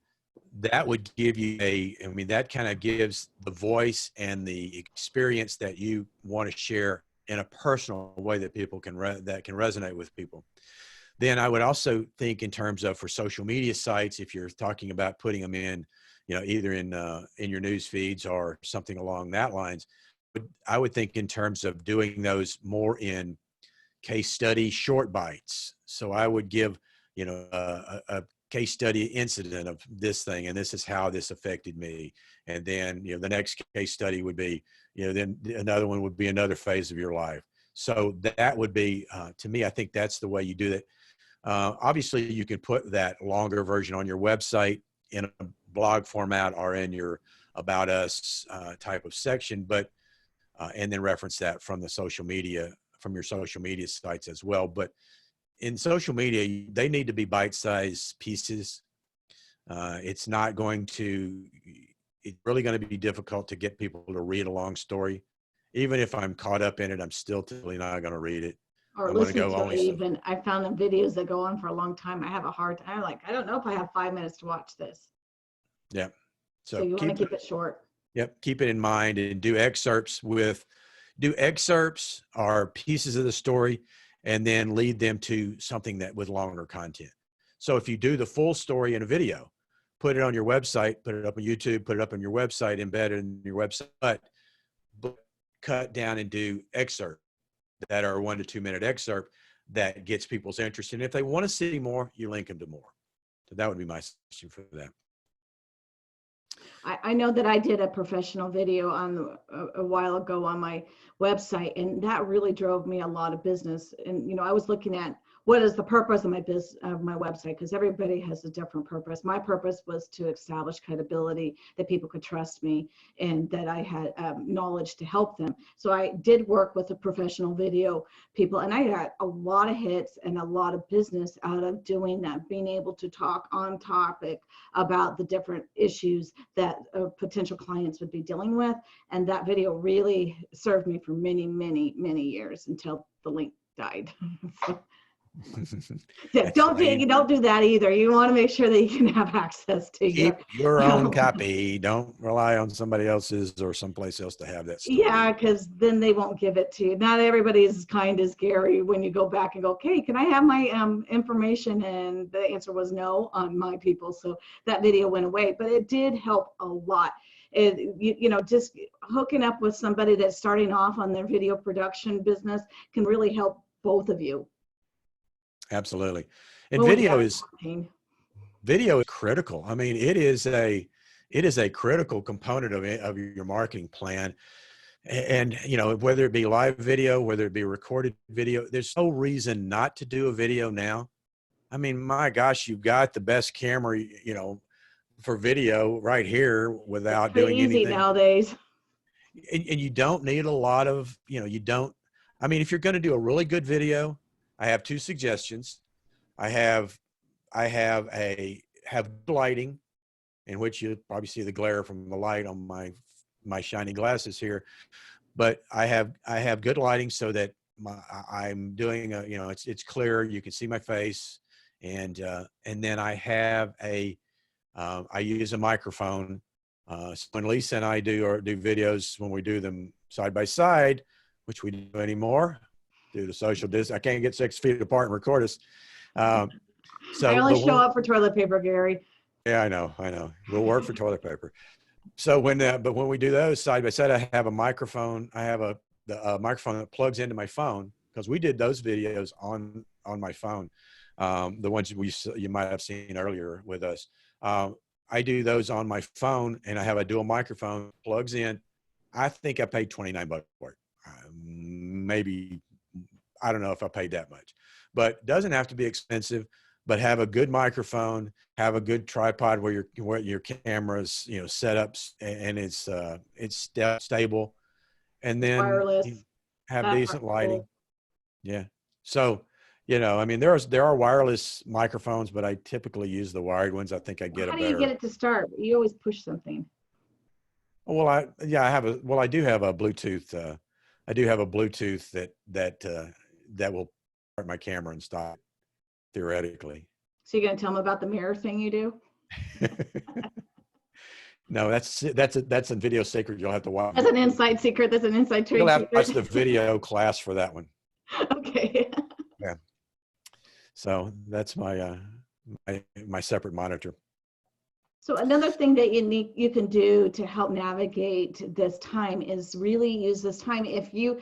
that would give you I mean, that kind of gives the voice and the experience that you want to share in a personal way that people can, that can resonate with people. Then I would also think in terms of for social media sites, if you're talking about putting them in, either in your news feeds or something along that lines, but I would think in terms of doing those more in case study short bites. So I would give, a case study incident of this thing, and this is how this affected me. And then, the next case study would be, then another one would be another phase of your life. So that would be, to me, I think that's the way you do that. Obviously, you can put that longer version on your website in a blog format or in your About Us type of section, but and then reference that from your social media sites as well. But in social media, they need to be bite-sized pieces. It's really going to be difficult to get people to read a long story. Even if I'm caught up in it, I'm still totally not going to read it. Or I'm going to listen go to only it so. even. I found them videos that go on for a long time. I have a hard time. Like, I don't know if I have 5 minutes to watch this. Yeah. So So you want to keep it short. Yep. Keep it in mind and do excerpts or pieces of the story and then lead them to something that with longer content. So if you do the full story in a video, put it on your website, put it up on YouTube, put it up on your website, embed it in your website, but cut down and do excerpts that are 1 to 2 minute excerpt that gets people's interest. And if they want to see more, you link them to more. So that would be my suggestion for that. I know that I did a professional video on a while ago on my website, and that really drove me a lot of business. And I was looking at what is the purpose of my website, because everybody has a different purpose. My purpose was to establish credibility, that people could trust me, and that I had knowledge to help them. So I did work with the professional video people, and I got a lot of hits and a lot of business out of doing that, being able to talk on topic about the different issues that potential clients would be dealing with. And that video really served me for many, many, many years until the link died. So, yeah, don't do that either. You want to make sure that you can have access to Keep your own copy. Don't rely on somebody else's or someplace else to have that story. Yeah, because then they won't give it to you. Not everybody is as kind as Gary when you go back and go, okay, can I have my information? And the answer was no on my people. So that video went away, but it did help a lot. Just hooking up with somebody that's starting off on their video production business can really help both of you. Absolutely. And video is critical. I mean, it is a critical component of your marketing plan. And, whether it be live video, whether it be recorded video, there's no reason not to do a video now. I mean, my gosh, you've got the best camera, for video right here without doing anything nowadays. And you don't need a lot of, I mean, if you're going to do a really good video, I have 2 suggestions. I have lighting, in which you'll probably see the glare from the light on my shiny glasses here, but I have good lighting so that I'm doing it's clear, you can see my face, and then I have I use a microphone. So when Lisa and I do videos, when we do them side by side, which we don't do anymore due to social distance, I can't get 6 feet apart and record us. So I only show up for toilet paper, Gary. Yeah, I know. We'll work for toilet paper. So but when we do those side by side, I have a microphone. I have a microphone that plugs into my phone, because we did those videos on my phone. The ones you might have seen earlier with us. I do those on my phone, and I have a dual microphone, plugs in. I think I paid $29 for it. Maybe, I don't know if I paid that much, but it doesn't have to be expensive. But have a good microphone, have a good tripod where your camera's set up and it's stable, and then wireless. have That decent part's lighting. cool. Yeah. So, I mean, there are wireless microphones, but I typically use the wired ones. I think I get a How do you get better. it to start? You always push something. Well, I do have a Bluetooth. I do have a Bluetooth that will start my camera and stop it, theoretically. So you're going to tell them about the mirror thing you do? No, that's a video secret. You'll have to watch. That's an inside secret. That's an inside You'll trade have to secret. watch the video class for that one. Okay. Yeah. So that's my separate monitor. So another thing that you can do to help navigate this time is really use this time. If you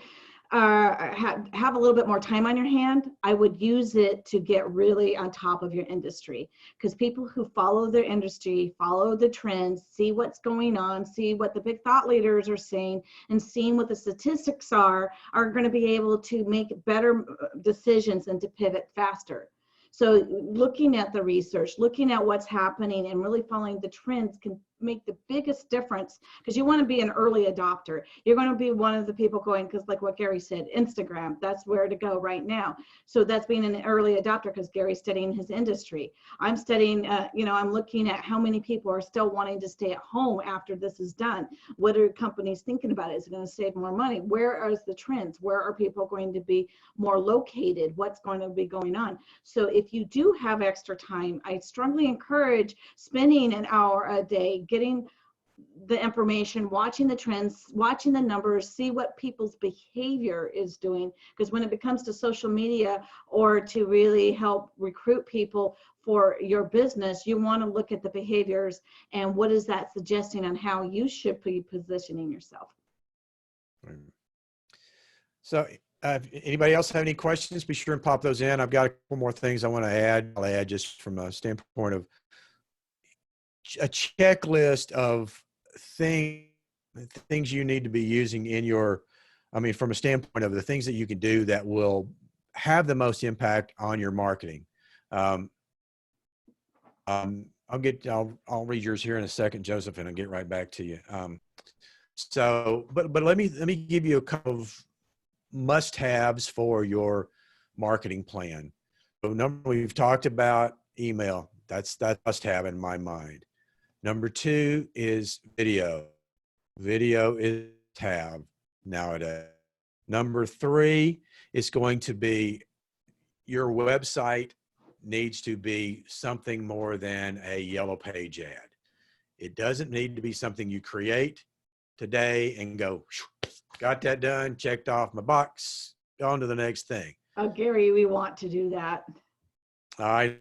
have a little bit more time on your hand, I would use it to get really on top of your industry, because people who follow their industry, follow the trends, see what's going on, see what the big thought leaders are saying, and seeing what the statistics are going to be able to make better decisions and to pivot faster. So looking at the research, looking at what's happening and really following the trends can make the biggest difference, because you want to be an early adopter. You're going to be one of the people going, because like what Gary said, Instagram, that's where to go right now. So that's being an early adopter, because Gary's studying his industry. I'm studying, I'm looking at how many people are still wanting to stay at home after this is done. What are companies thinking about it? Is it going to save more money? Where are the trends? Where are people going to be more located? What's going to be going on? So if you do have extra time, I strongly encourage spending an hour a day getting the information, watching the trends, watching the numbers, see what people's behavior is doing. Because when it becomes to social media or to really help recruit people for your business, you want to look at the behaviors and what is that suggesting on how you should be positioning yourself. So if anybody else have any questions, be sure and pop those in. I've got a couple more things I want to add. I'll add just from a standpoint of a checklist of things you need to be using in your, from a standpoint of the things that you can do that will have the most impact on your marketing. I'll read yours here in a second, Joseph, and I'll get right back to you. But let me give you a couple of must-haves for your marketing plan. So we've talked about email. That's must-have in my mind. Number 2 is video. Video is tab nowadays. Number 3 is going to be your website needs to be something more than a yellow page ad. It doesn't need to be something you create today and go, got that done, checked off my box, on to the next thing. Oh, Gary, we want to do that. I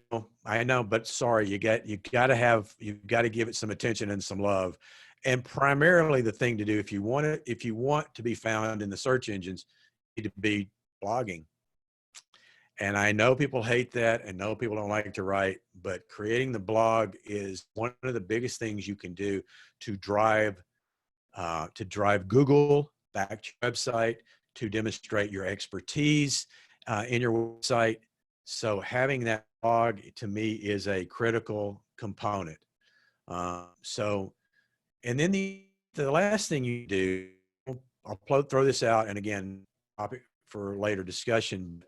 know, but sorry, you got to give it some attention and some love. And primarily the thing to do if you want to be found in the search engines, you need to be blogging. And I know people hate that and know people don't like to write, but creating the blog is one of the biggest things you can do to drive Google back to your website, to demonstrate your expertise in your website. So having that blog to me is a critical component. And then the last thing you do, I'll throw this out, and again, topic for later discussion.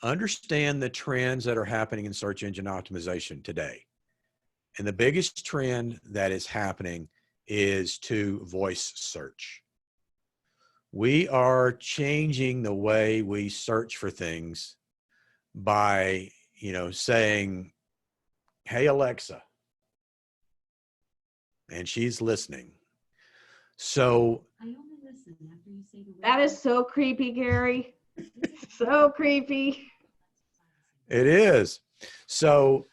Understand the trends that are happening in search engine optimization today. And the biggest trend that is happening is to voice search. We are changing the way we search for things by, saying, "Hey, Alexa," and she's listening. So I only listen after you say the word. That is so creepy, Gary. So creepy. it is. So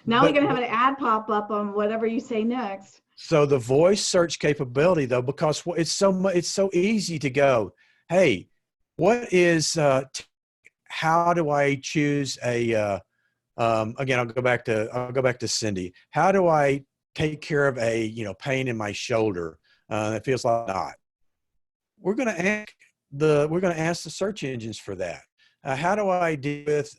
Now we're going to have an ad pop up on whatever you say next. So the voice search capability, though, because it's so easy to go, hey, what is how do I choose a again, I'll go back to Cindy. How do I take care of a pain in my shoulder that feels like a knot? We're going to ask the search engines for that. How do I deal with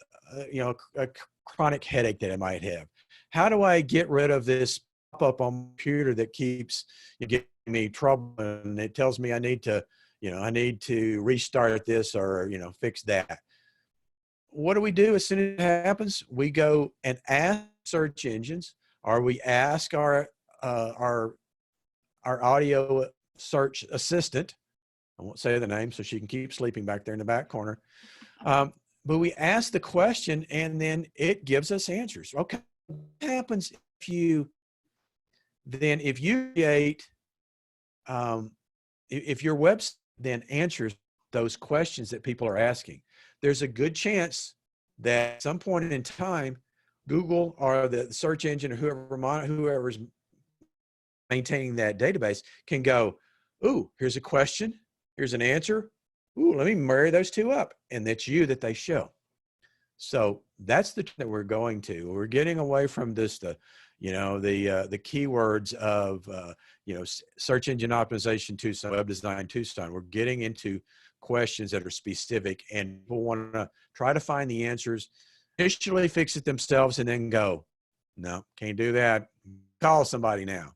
a chronic headache that I might have? How do I get rid of this pop-up on my computer that keeps giving me trouble, and it tells me I need to I need to restart this or, fix that. What do we do as soon as it happens? We go and ask search engines, or we ask our audio search assistant. I won't say the name so she can keep sleeping back there in the back corner. But we ask the question and then it gives us answers. Okay, what happens if you create, if your website then answers those questions that people are asking? There's a good chance that at some point in time, Google or the search engine or whoever's maintaining that database can go, ooh, here's a question, here's an answer. Ooh, let me marry those two up. And that's you that they show. So that's the that we're going to. We're getting away from this, the keywords of, search engine optimization Tucson, web design Tucson. We're getting into questions that are specific, and people want to try to find the answers, initially fix it themselves, and then go, no, can't do that. Call somebody now.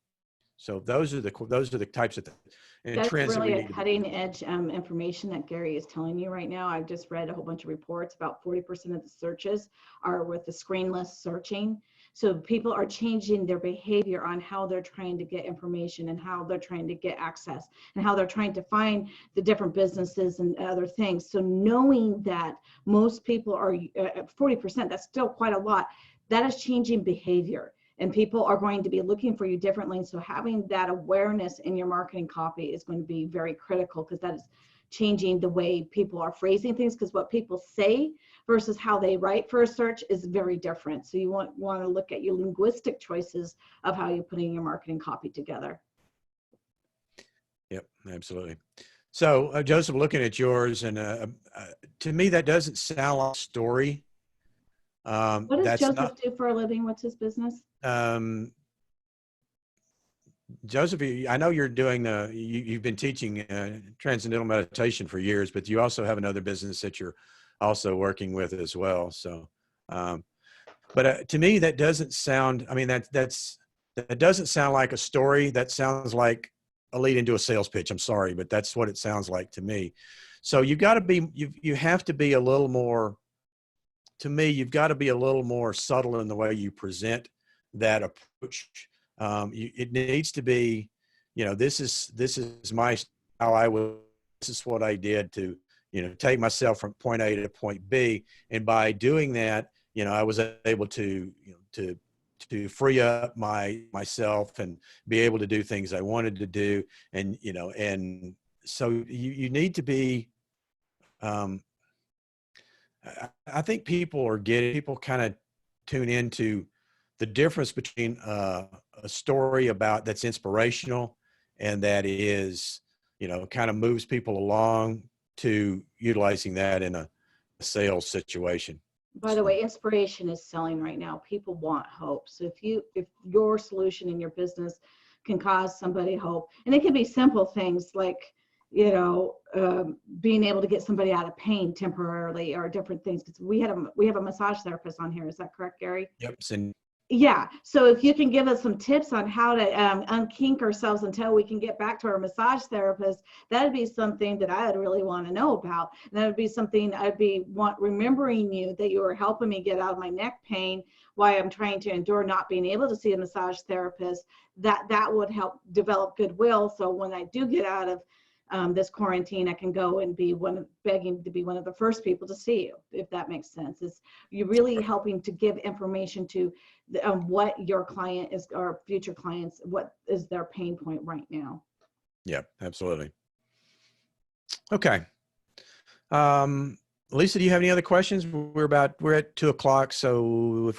So those are the types of things and That's trends that we really a need to be. cutting edge information that Gary is telling you right now. I've just read a whole bunch of reports. About 40% of the searches are with the screenless searching. So people are changing their behavior on how they're trying to get information and how they're trying to get access and how they're trying to find the different businesses and other things. So knowing that most people are 40%, that's still quite a lot. That is changing behavior. And people are going to be looking for you differently. So having that awareness in your marketing copy is going to be very critical, because that is changing the way people are phrasing things, because what people say versus how they write for a search is very different. So you want to look at your linguistic choices of how you're putting your marketing copy together. Yep, absolutely. So Joseph, looking at yours, and to me, that doesn't sound like a story. What does Joseph do for a living? What's his business? Joseph, I know you're doing you've been teaching transcendental meditation for years, but you also have another business that you're also working with as well. So, but to me, that doesn't sound, I mean, that doesn't sound like a story. That sounds like a lead into a sales pitch. I'm sorry, but that's what it sounds like to me. So you have to be a little more, to me, you've got to be a little more subtle in the way you present that approach. It needs to be, this is my, this is what I did to, take myself from point A to point B. And by doing that, I was able to, to free up myself and be able to do things I wanted to do. And, and so you need to be, I think people kind of tune into the difference between a story that's inspirational and that is, kind of moves people along, to utilizing that in a sales situation. By the way, inspiration is selling right now. People want hope. So if your solution in your business can cause somebody hope, and it can be simple things like, being able to get somebody out of pain temporarily, or different things. Because we have a massage therapist on here. Is that correct, Gary? Yep. Yeah. So if you can give us some tips on how to unkink ourselves until we can get back to our massage therapist, that'd be something that I would really want to know about. And that would be something remembering you, that you were helping me get out of my neck pain while I'm trying to endure not being able to see a massage therapist. That would help develop goodwill. So when I do get out of this quarantine, I can go and begging to be one of the first people to see you, if that makes sense. You're really helping to give information to what your client is, or future clients, what is their pain point right now. Yeah, absolutely. Okay. Lisa, do you have any other questions? We're at 2:00. So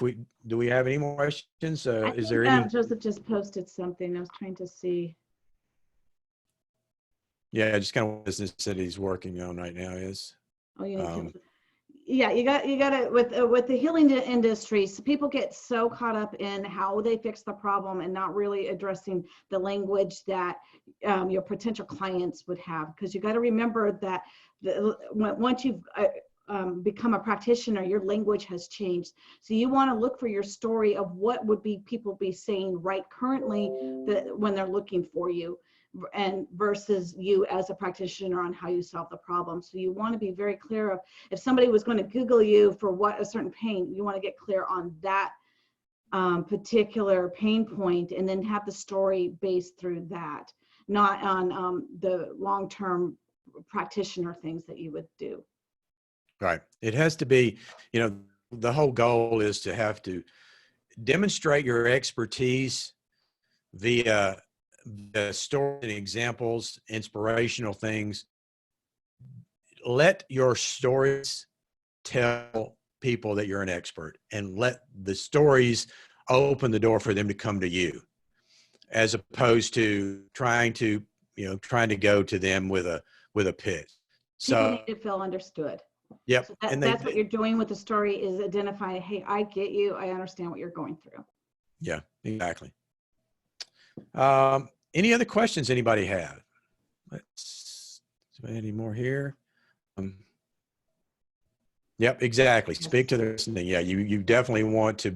do we have any more questions? Is there any? Joseph just posted something. I was trying to see. Yeah, just kind of business that he's working on right now is. Oh, you need to. Yeah, you got to with the healing industry. So people get so caught up in how they fix the problem and not really addressing the language that your potential clients would have. Because you got to remember that once you've become a practitioner, your language has changed. So you want to look for your story of what would be people be saying right currently when they're looking for you, and versus you as a practitioner on how you solve the problem. So you want to be very clear of, if somebody was going to Google you for what a certain pain, you want to get clear on that particular pain point, and then have the story based through that, not on the long-term practitioner things that you would do. Right. It has to be, the whole goal is to have to demonstrate your expertise via the story and examples, inspirational things. Let your stories tell people that you're an expert, and let the stories open the door for them to come to you, as opposed to trying to go to them with a pitch. People So need to feel understood. yep. So And that's what you're doing with the story, is identifying, hey, I get you. I understand what you're going through. Yeah, exactly. Any other questions anybody have? Let's see any more here. Yep, exactly. Speak to the listening. Yeah, you definitely want to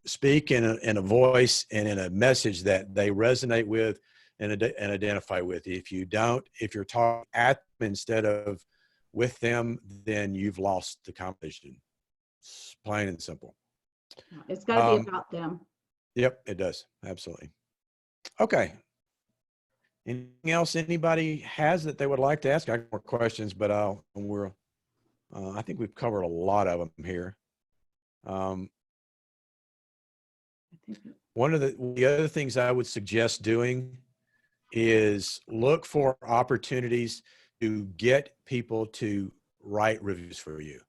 speak in a voice and in a message that they resonate with and identify with. If you're talking at them instead of with them, then you've lost the competition. It's plain and simple. It's got to be about them. Yep, it does. Absolutely. Okay. Anything else anybody has that they would like to ask? I got more questions, but I think we've covered a lot of them here. One of the other things I would suggest doing is look for opportunities to get people to write reviews for you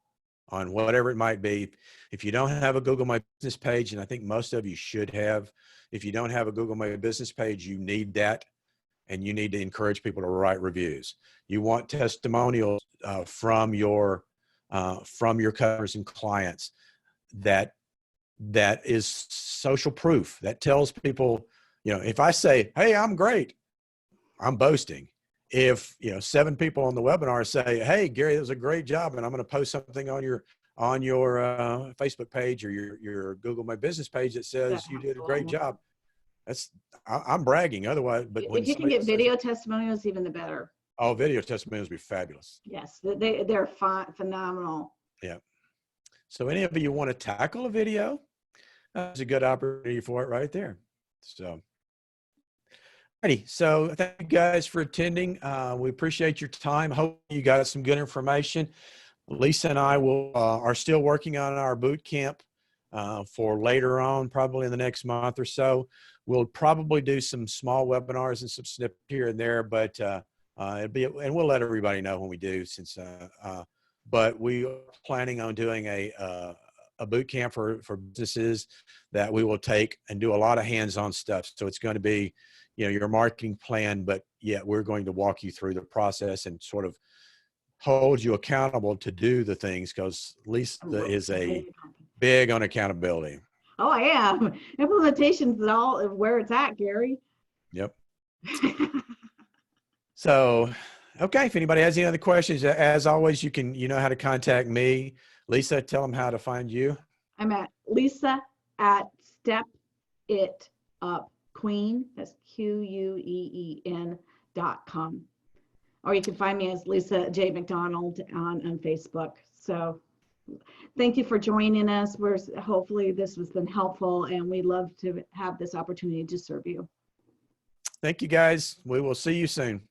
on whatever it might be. If you don't have a Google My Business page, and I think most of you should have, if you don't have a Google My Business page, you need that, and you need to encourage people to write reviews. You want testimonials from your customers and clients that is social proof, that tells people, if I say, hey, I'm great, I'm boasting. If 7 people on the webinar say, hey, Gary, that was a great job, and I'm going to post something on your Facebook page or your Google My Business page that says you did a great job, I'm bragging. Otherwise, but when if you can get video testimonials, even the better. Oh, video testimonials would be fabulous. Yes, they're phenomenal. Yeah. So any of you want to tackle a video, that's a good opportunity for it right there. So, alrighty. So thank you guys for attending. We appreciate your time. Hope you got some good information. Lisa and I are still working on our boot camp for later on, probably in the next month or so. We'll probably do some small webinars and some snippets here and there, but and we'll let everybody know when we do, but we are planning on doing a boot camp for businesses that we will take and do a lot of hands-on stuff. So it's going to be, your marketing plan, but yet we're going to walk you through the process and sort of hold you accountable to do the things, because Lisa is big on accountability. Oh, I am. Implementation's all where it's at, Gary. Yep. So, okay. If anybody has any other questions, as always, you know how to contact me. Lisa, tell them how to find you. I'm at Lisa at StepItUpQueen. That's QUEEN.com. Or you can find me as Lisa J. McDonald on Facebook. So thank you for joining us. Hopefully this has been helpful, and we'd love to have this opportunity to serve you. Thank you, guys. We will see you soon.